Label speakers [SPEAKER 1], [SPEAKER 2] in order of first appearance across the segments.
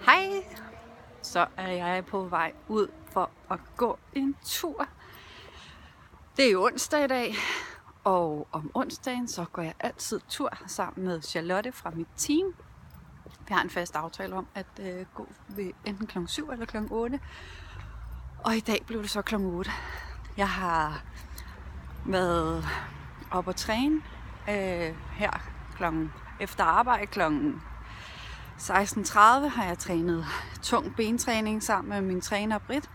[SPEAKER 1] Hej! Så er jeg på vej ud for at gå en tur. Det er jo onsdag i dag, og om onsdagen så går jeg altid tur sammen med Charlotte fra mit team. Vi har en fast aftale om at gå ved enten kl. 7 eller kl. 8. Og i dag blev det så kl. 8. Jeg har været op og træne her efter arbejde kl. 16.30 har jeg trænet tung bentræning sammen med min træner Britt.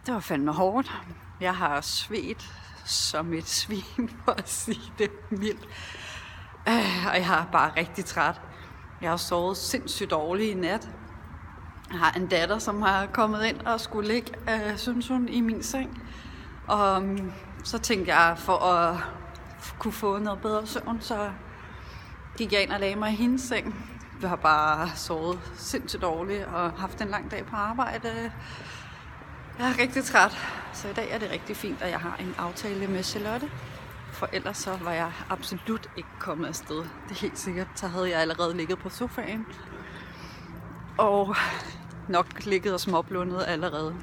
[SPEAKER 1] Det var fandme hårdt. Jeg har svedt som et svin, for at sige det mildt. Og jeg er bare rigtig træt. Jeg har sovet sindssygt dårligt i nat. Jeg har en datter, som har kommet ind og skulle ligge, synes hun, i min seng. Og så tænkte jeg, for at kunne få noget bedre søvn, så gik jeg ind og lagde mig i hendes seng. Jeg har bare sovet sindssygt dårligt og haft en lang dag på arbejde. Jeg er rigtig træt, så i dag er det rigtig fint, at jeg har en aftale med Charlotte. For ellers så var jeg absolut ikke kommet afsted. Det er helt sikkert, så havde jeg allerede ligget på sofaen. Og nok ligget og småblundet allerede.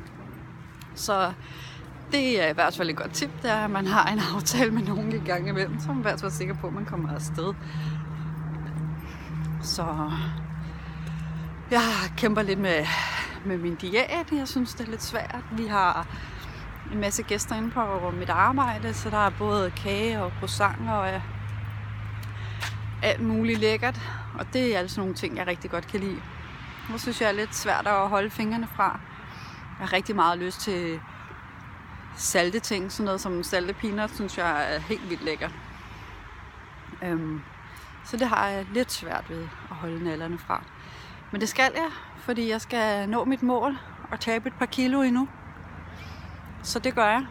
[SPEAKER 1] Så det er i hvert fald et godt tip, det er, at man har en aftale med nogen i gang imellem, så man i hvert fald sikker på, at man kommer afsted. Så jeg kæmper lidt med min diæt. Jeg synes, det er lidt svært. Vi har en masse gæster inde på mit arbejde, så der er både kage og croissanter og alt muligt lækkert. Og det er altså nogle ting, jeg rigtig godt kan lide. Nu synes jeg er lidt svært at holde fingrene fra. Jeg har rigtig meget lyst til salte ting. Sådan noget som salte peanuts, synes jeg er helt vildt lækkert. Så det har jeg lidt svært ved at holde nallerne fra. Men det skal jeg, fordi jeg skal nå mit mål og tabe et par kilo endnu. Så det gør jeg.